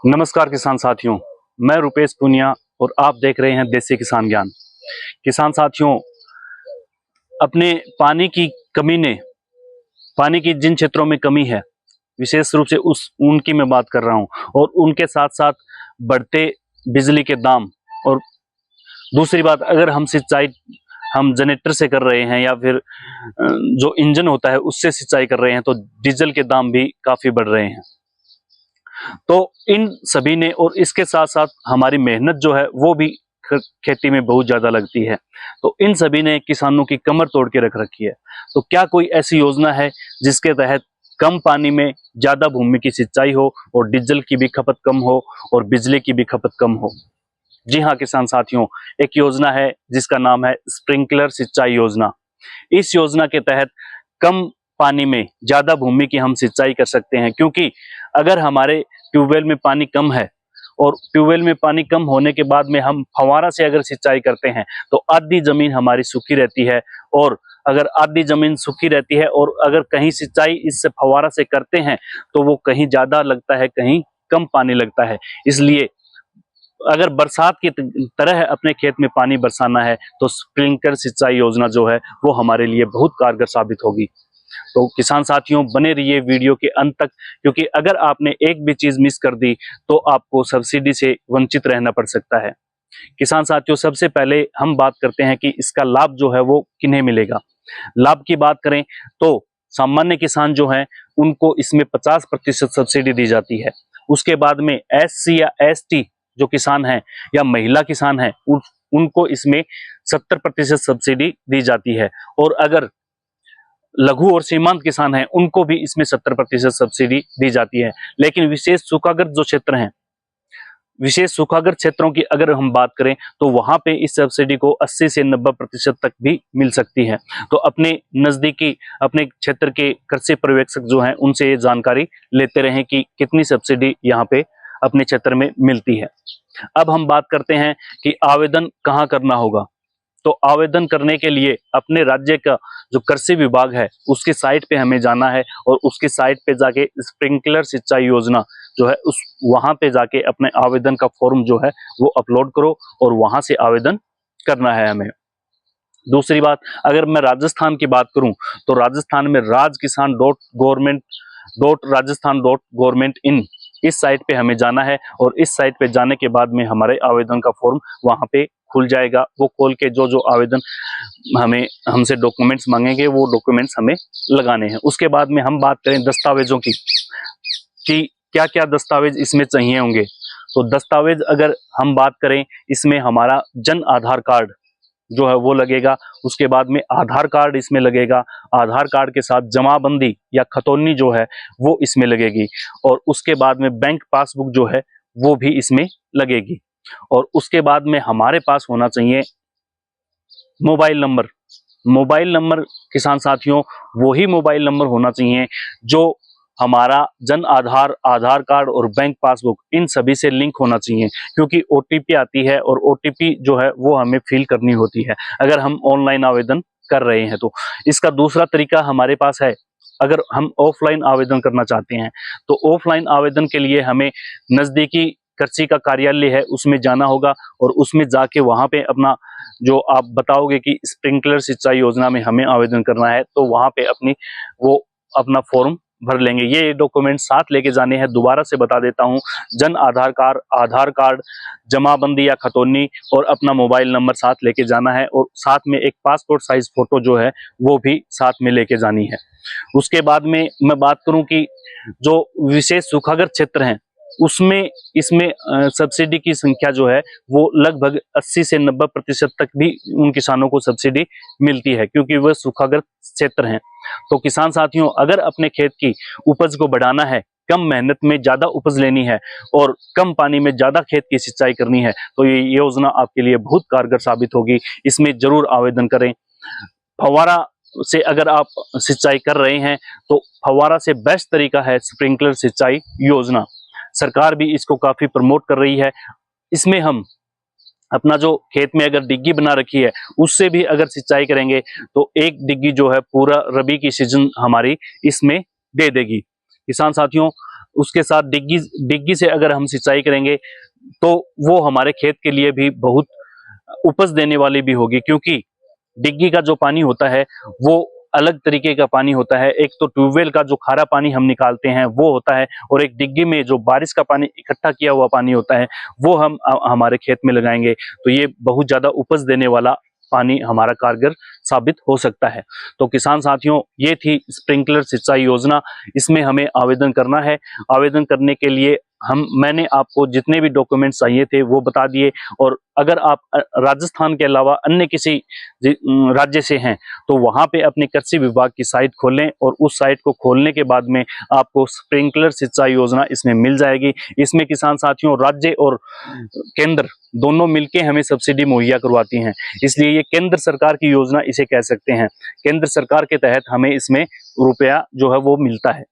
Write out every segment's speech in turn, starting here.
नमस्कार किसान साथियों, मैं रुपेश पुनिया और आप देख रहे हैं देसी किसान ज्ञान। किसान साथियों, अपने पानी की जिन क्षेत्रों में कमी है, विशेष रूप से उनकी मैं बात कर रहा हूं, और उनके साथ साथ बढ़ते बिजली के दाम, और दूसरी बात, अगर हम सिंचाई हम जनरेटर से कर रहे हैं या फिर जो इंजन होता है उससे सिंचाई कर रहे हैं, तो डीजल के दाम भी काफी बढ़ रहे हैं। तो इन सभी ने, और इसके साथ साथ हमारी मेहनत जो है वो भी खेती में बहुत ज्यादा लगती है, तो इन सभी ने किसानों की कमर तोड़ के रख रखी है। तो क्या कोई ऐसी योजना है जिसके तहत कम पानी में ज्यादा भूमि की सिंचाई हो और डीजल की भी खपत कम हो और बिजली की भी खपत कम हो? जी हाँ किसान साथियों, एक योजना है जिसका नाम है स्प्रिंकलर सिंचाई योजना। इस योजना के तहत कम पानी में ज्यादा भूमि की हम सिंचाई कर सकते हैं, क्योंकि अगर हमारे ट्यूबवेल में पानी कम है और ट्यूबवेल में पानी कम होने के बाद में हम फव्वारा से अगर सिंचाई करते हैं तो आधी जमीन हमारी सूखी रहती है, और अगर आधी जमीन सूखी रहती है और अगर कहीं सिंचाई इससे फव्वारा से करते हैं तो वो कहीं ज्यादा लगता है, कहीं कम पानी लगता है। इसलिए अगर बरसात की तरह अपने खेत में पानी बरसाना है तो स्प्रिंकलर सिंचाई योजना जो है वो हमारे लिए बहुत कारगर साबित होगी। तो किसान साथियों, बने रहिए वीडियो के अंत तक, क्योंकि अगर आपने एक भी चीज मिस कर दी तो आपको सब्सिडी से वंचित रहना पड़ सकता है। किसान साथियों, सबसे पहले हम बात करते हैं कि इसका लाभ जो है वो किन्हें मिलेगा। लाभ की बात करें तो सामान्य किसान जो हैं उनको इसमें 50% सब्सिडी दी जाती है। उसके बाद में SC या ST जो किसान हैं या महिला किसान हैं उनको इसमें 70% सब्सिडी दी जाती है, और अगर लघु और सीमांत किसान हैं उनको भी इसमें 70% सब्सिडी दी जाती है। लेकिन विशेष सूखाग्रस्त क्षेत्रों की अगर हम बात करें तो वहां पे इस सब्सिडी को 80 से 90% तक भी मिल सकती है। तो अपने नजदीकी अपने क्षेत्र के कृषि पर्यवेक्षक जो हैं उनसे ये जानकारी लेते रहें कि कितनी सब्सिडी यहाँ पे अपने क्षेत्र में मिलती है। अब हम बात करते हैं कि आवेदन कहाँ करना होगा। तो आवेदन करने के लिए अपने राज्य का जो कृषि विभाग है उसकी साइट पे हमें जाना है, और उसकी साइट पे जाके स्प्रिंकलर सिंचाई योजना जो है उस वहां पे जाके अपने आवेदन का फॉर्म जो है वो अपलोड करो, और वहां से आवेदन करना है हमें। दूसरी बात, अगर मैं राजस्थान की बात करूं तो राजस्थान में rajkishan.government.rajasthan.government.in इस साइट पे हमें जाना है, और इस साइट पे जाने के बाद में हमारे आवेदन का फॉर्म वहां पे खुल जाएगा। वो खोल के जो जो आवेदन हमसे डॉक्यूमेंट्स मांगेंगे वो डॉक्यूमेंट्स हमें लगाने हैं। उसके बाद में हम बात करें दस्तावेजों की कि क्या क्या दस्तावेज इसमें चाहिए होंगे। तो दस्तावेज अगर हम बात करें, इसमें हमारा जन आधार कार्ड जो है वो लगेगा। उसके बाद में आधार कार्ड इसमें लगेगा। आधार कार्ड के साथ जमाबंदी या खतौनी जो है वो इसमें लगेगी, और उसके बाद में बैंक पासबुक जो है वो भी इसमें लगेगी। और उसके बाद में हमारे पास होना चाहिए मोबाइल नंबर। मोबाइल नंबर किसान साथियों, वही मोबाइल नंबर होना चाहिए जो हमारा जन आधार, आधार कार्ड और बैंक पासबुक इन सभी से लिंक होना चाहिए, क्योंकि OTP आती है और OTP जो है वो हमें फिल करनी होती है अगर हम ऑनलाइन आवेदन कर रहे हैं। तो इसका दूसरा तरीका हमारे पास है। अगर हम ऑफलाइन आवेदन करना चाहते हैं तो ऑफलाइन आवेदन के लिए हमें नजदीकी कृषि का कार्यालय है उसमें जाना होगा, और उसमें जाके वहां पे अपना जो आप बताओगे कि स्प्रिंकलर सिंचाई योजना में हमें आवेदन करना है, तो वहां पे वो अपना फॉर्म भर लेंगे। ये डॉक्यूमेंट साथ लेके जाने हैं। दोबारा से बता देता हूँ, जन आधार कार्ड, जमाबंदी या खतौनी और अपना मोबाइल नंबर साथ लेके जाना है, और साथ में एक पासपोर्ट साइज फोटो जो है वो भी साथ में लेके जानी है। उसके बाद में मैं बात करूं कि जो विशेष सूखाग्रस्त क्षेत्र हैं उसमें इसमें सब्सिडी की संख्या जो है वो लगभग 80 से 90% तक भी उन किसानों को सब्सिडी मिलती है, क्योंकि वह सूखाग्रस्त क्षेत्र हैं। तो किसान साथियों, अगर अपने खेत की उपज को बढ़ाना है, कम मेहनत में ज्यादा उपज लेनी है और कम पानी में ज्यादा खेत की सिंचाई करनी है, तो ये योजना आपके लिए बहुत कारगर साबित होगी। इसमें जरूर आवेदन करें। फव्वारा से अगर आप सिंचाई कर रहे हैं तो फव्वारा से बेस्ट तरीका है स्प्रिंकलर सिंचाई योजना। सरकार भी इसको काफी प्रमोट कर रही है। इसमें हम अपना जो खेत में अगर डिग्गी बना रखी है उससे भी अगर सिंचाई करेंगे तो एक डिग्गी जो है पूरा रबी की सीजन हमारी इसमें दे देगी। किसान साथियों, उसके साथ डिग्गी से अगर हम सिंचाई करेंगे तो वो हमारे खेत के लिए भी बहुत उपज देने वाली भी होगी, क्योंकि डिग्गी का जो पानी होता है वो अलग तरीके का पानी होता है। एक तो ट्यूबवेल का जो खारा पानी हम निकालते हैं वो होता है, और एक डिग्गी में जो बारिश का पानी इकट्ठा किया हुआ पानी होता है वो हम हमारे खेत में लगाएंगे तो ये बहुत ज्यादा उपज देने वाला पानी हमारा कारगर साबित हो सकता है। तो किसान साथियों, ये थी स्प्रिंकलर सिंचाई योजना। इसमें हमें आवेदन करना है। आवेदन करने के लिए मैंने आपको जितने भी डॉक्यूमेंट्स चाहिए थे वो बता दिए, और अगर आप राजस्थान के अलावा अन्य किसी राज्य से हैं तो वहां पे अपने कृषि विभाग की साइट खोलें, और उस साइट को खोलने के बाद में आपको स्प्रिंकलर सिंचाई योजना इसमें मिल जाएगी। इसमें किसान साथियों, राज्य और केंद्र दोनों मिलकर हमें सब्सिडी मुहैया करवाती हैं, इसलिए ये केंद्र सरकार की योजना इसे कह सकते हैं। केंद्र सरकार के तहत हमें इसमें रुपया जो है वो मिलता है।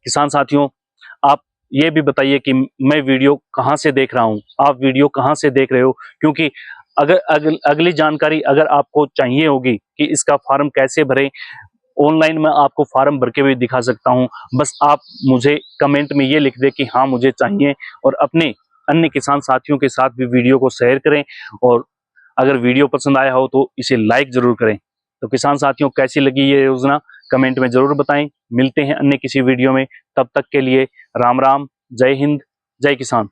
किसान साथियों, आप ये भी बताइए कि मैं वीडियो कहाँ से देख रहा हूँ, आप वीडियो कहाँ से देख रहे हो, क्योंकि अगर अगली जानकारी अगर आपको चाहिए होगी कि इसका फॉर्म कैसे भरें, ऑनलाइन में आपको फॉर्म भर के भी दिखा सकता हूं। बस आप मुझे कमेंट में ये लिख दे कि हाँ मुझे चाहिए, और अपने अन्य किसान साथियों के साथ भी वीडियो को शेयर करें, और अगर वीडियो पसंद आया हो तो इसे लाइक जरूर करें। तो किसान साथियों, कैसी लगी ये योजना कमेंट में जरूर बताएं। मिलते हैं अन्य किसी वीडियो में, तब तक के लिए राम राम, जय हिंद, जय किसान।